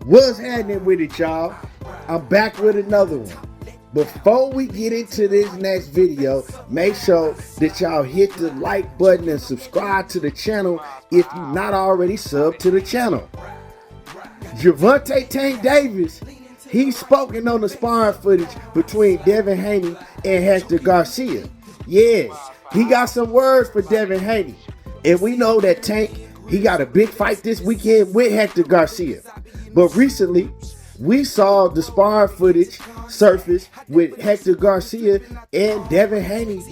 What's happening with it, y'all? I'm back with another one. Before we get into this next video, make sure that y'all hit the like button and subscribe to the channel if you're not already subbed to the channel. Gervonta Tank Davis, he's spoken on the sparring footage between Devin Haney and Hector Garcia. Yeah, he got some words for Devin Haney. And we know that Tank, he got a big fight this weekend with Hector Garcia. But recently, we saw the sparring footage surface with Hector Garcia and Devin Haney,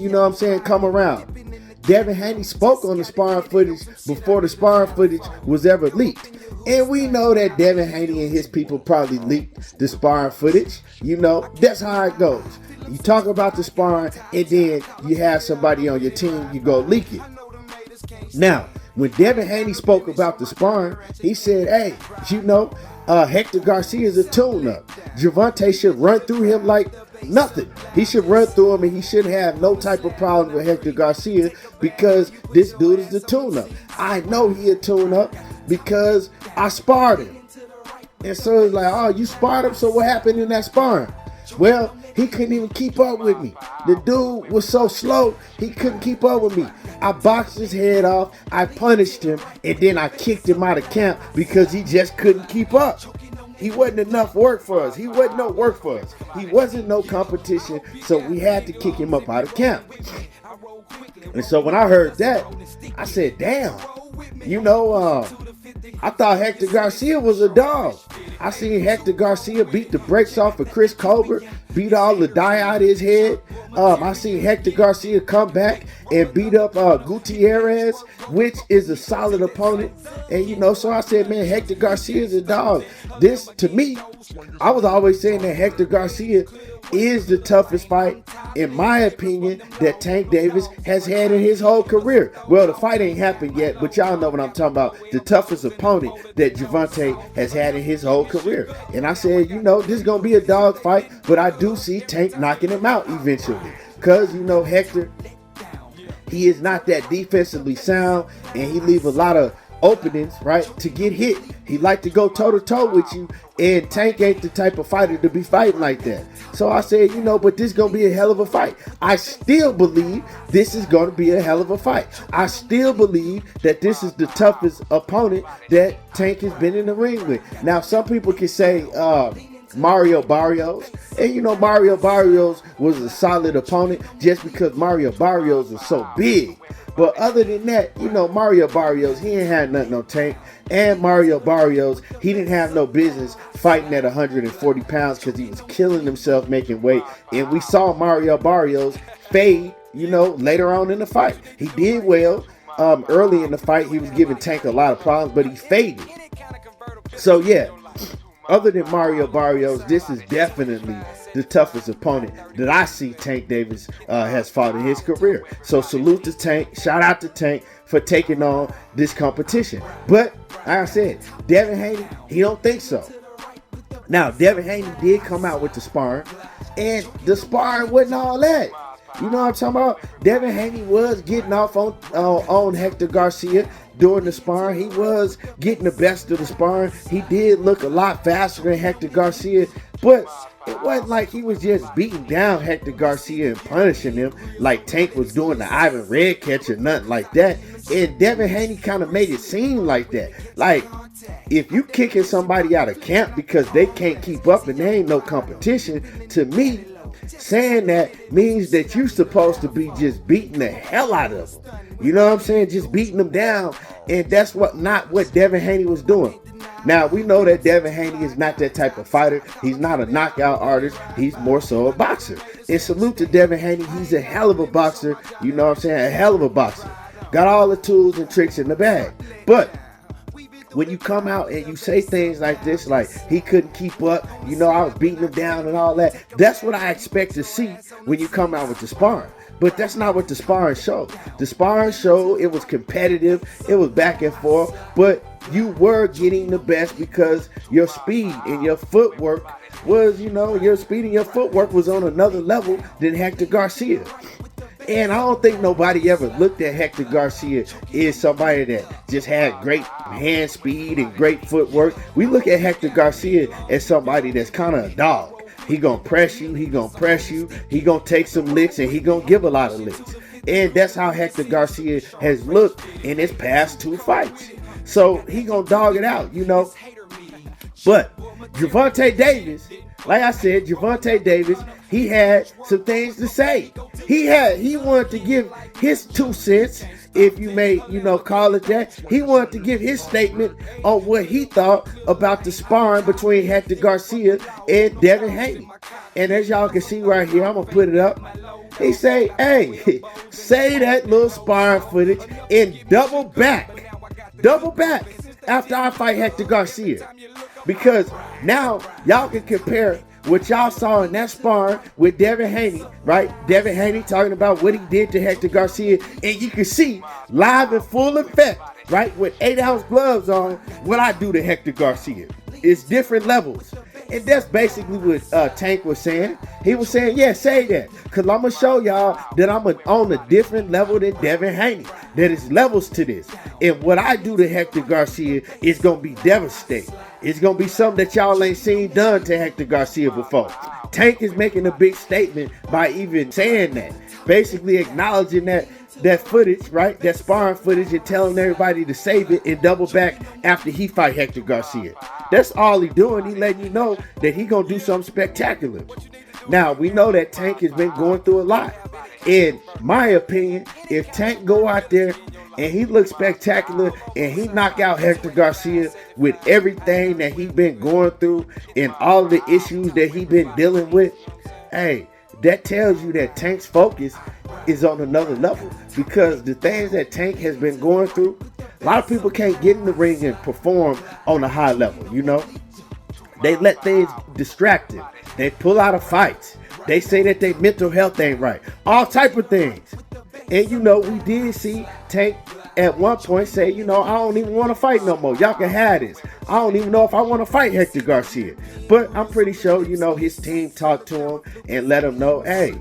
come around. Devin Haney spoke on the sparring footage before the sparring footage was ever leaked. And we know that Devin Haney and his people probably leaked the sparring footage. That's how it goes. You talk about the sparring and then you have somebody on your team, you go leak it. Now, when Devin Haney spoke about the sparring, he said, hey, Hector Garcia is a tune-up. Gervonta should run through him like nothing. He should run through him and he shouldn't have no type of problem with Hector Garcia because this dude is a tune-up. I know he a tune-up because I sparred him. And so it's like, oh, you sparred him, so what happened in that sparring? Well, he couldn't even keep up with me. The dude was so slow, he couldn't keep up with me. I boxed his head off, I punished him, and then I kicked him out of camp because he just couldn't keep up. He wasn't enough work for us. He wasn't no work for us. He wasn't no competition, so we had to kick him up out of camp. And so when I heard that, I said, damn, I thought Hector Garcia was a dog. I seen Hector Garcia beat the brakes off of Chris Colbert, beat all the dye out of his head. I seen Hector Garcia come back and beat up Gutierrez, which is a solid opponent. And, so I said, man, Hector Garcia is a dog. This, to me, I was always saying that Hector Garcia is the toughest fight, in my opinion, that Tank Davis has had in his whole career. Well, the fight ain't happened yet, but y'all know what I'm talking about. The toughest opponent that Gervonta has had in his whole career. And I said, this is going to be a dog fight, but I do see Tank knocking him out eventually. Because, Hector, he is not that defensively sound, and he leave a lot of openings, right, to get hit. He like to go toe-to-toe with you, and Tank ain't the type of fighter to be fighting like that. So I said, but this is going to be a hell of a fight. I still believe this is going to be a hell of a fight. I still believe that this is the toughest opponent that Tank has been in the ring with. Now, some people can say Mario Barrios, and Mario Barrios was a solid opponent just because Mario Barrios was so big. But other than that, Mario Barrios, he ain't had nothing on Tank. And Mario Barrios, he didn't have no business fighting at 140 pounds because he was killing himself making weight. And we saw Mario Barrios fade, later on in the fight. He did well. Early in the fight, he was giving Tank a lot of problems, but he faded. So, yeah, other than Mario Barrios, this is definitely the toughest opponent that I see Tank Davis has fought in his career. So salute to Tank. Shout out to Tank for taking on this competition. But like I said, Devin Haney, he don't think so. Now, Devin Haney did come out with the sparring, and the sparring wasn't all that. You know what I'm talking about? Devin Haney was getting off on Hector Garcia during the sparring. He was getting the best of the sparring. He did look a lot faster than Hector Garcia, but it wasn't like he was just beating down Hector Garcia and punishing him like Tank was doing the Ivan Red catch or nothing like that. And Devin Haney kind of made it seem like that. Like, if you kicking somebody out of camp because they can't keep up and there ain't no competition, to me, saying that means that you're supposed to be just beating the hell out of them. You know what I'm saying? Just beating them down. And that's not what Devin Haney was doing. Now, we know that Devin Haney is not that type of fighter. He's not a knockout artist. He's more so a boxer. And salute to Devin Haney. He's a hell of a boxer. You know what I'm saying? A hell of a boxer. Got all the tools and tricks in the bag. But when you come out and you say things like this, like he couldn't keep up, I was beating him down and all that, that's what I expect to see when you come out with the sparring. But that's not what the sparring showed. The sparring showed it was competitive, it was back and forth, but you were getting the best because your speed and your footwork was, your speed and your footwork was on another level than Hector Garcia. And I don't think nobody ever looked at Hector Garcia as somebody that just had great hand speed and great footwork. We look at Hector Garcia as somebody that's kind of a dog. He gonna press you, he gonna press you, he gonna take some licks, and he gonna give a lot of licks. And that's how Hector Garcia has looked in his past 2 fights. So he gonna dog it out, you know. But Gervonta Davis, like I said, Gervonta Davis, he had some things to say. He wanted to give his 2 cents, if you may, call it that. He wanted to give his statement on what he thought about the sparring between Hector Garcia and Devin Haney. And as y'all can see right here, I'm gonna put it up. He say, hey, say that little sparring footage and double back after I fight Hector Garcia. Because now y'all can compare what y'all saw in that sparring with Devin Haney, right? Devin Haney talking about what he did to Hector Garcia, and you can see live in full effect, right, with 8-ounce gloves on, what I do to Hector Garcia. It's different levels. And that's basically what Tank was saying. He was saying, yeah, say that. Because I'm going to show y'all that I'm on a different level than Devin Haney. That is levels to this. And what I do to Hector Garcia is going to be devastating. It's going to be something that y'all ain't seen done to Hector Garcia before. Tank is making a big statement by even saying that. Basically acknowledging that footage, right? That sparring footage, and telling everybody to save it and double back after he fight Hector Garcia. That's all he doing. He letting you know that he gonna do something spectacular. Now, we know that Tank has been going through a lot. In my opinion, if Tank go out there and he looks spectacular and he knock out Hector Garcia with everything that he been going through and all the issues that he been dealing with, hey, that tells you that Tank's focus is on another level. Because the things that Tank has been going through, a lot of people can't get in the ring and perform on a high level, They let things distract them. They pull out of fights. They say that their mental health ain't right. All type of things. And we did see Tank at one point say, I don't even want to fight no more. Y'all can have this. I don't even know if I want to fight Hector Garcia. But I'm pretty sure, his team talked to him and let him know, hey,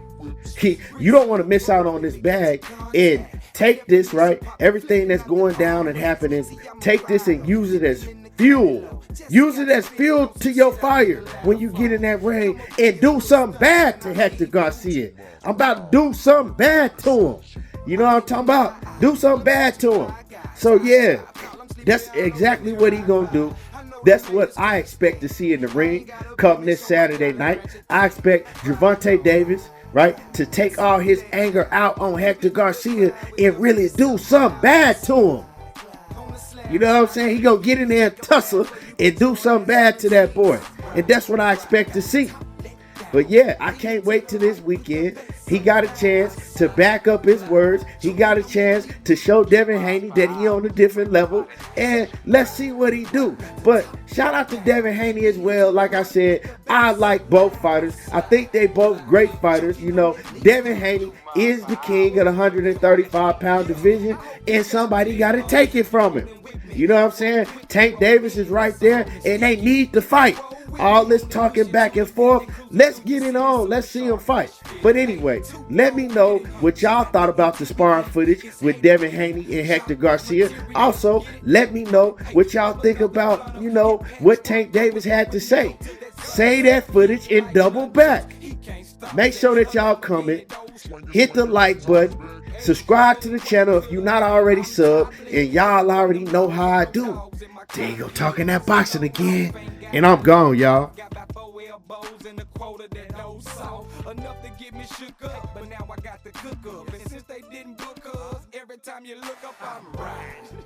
you don't want to miss out on this bag, and take this, right? Everything that's going down and happening, take this and use it as fuel. Use it as fuel to your fire when you get in that ring and do something bad to Hector Garcia. I'm about to do something bad to him. You know what I'm talking about? Do something bad to him. So yeah, that's exactly what he gonna do. That's what I expect to see in the ring come this Saturday night. I expect Gervonta Davis, right, to take all his anger out on Hector Garcia and really do something bad to him. You know what I'm saying? He gonna get in there and tussle and do something bad to that boy. And that's what I expect to see. But yeah, I can't wait till this weekend. He got a chance to back up his words. He got a chance to show Devin Haney that he on a different level. And let's see what he do. But shout out to Devin Haney as well. Like I said, I like both fighters. I think they both great fighters. Devin Haney is the king of the 135-pound division. And somebody got to take it from him. You know what I'm saying? Tank Davis is right there. And they need to fight. All this talking back and forth, let's get it on. Let's see him fight. But anyway, let me know what y'all thought about the sparring footage with Devin Haney and Hector Garcia. Also, let me know what y'all think about, what Tank Davis had to say. Say that footage and double back. Make sure that y'all comment. Hit the like button. Subscribe to the channel if you're not already subbed. And y'all already know how I do. There you go, talking that boxing again. And I'm gone, y'all. Enough to get me shook up, but now I got the cook up. And since they didn't book us, every time you look up, I'm riding.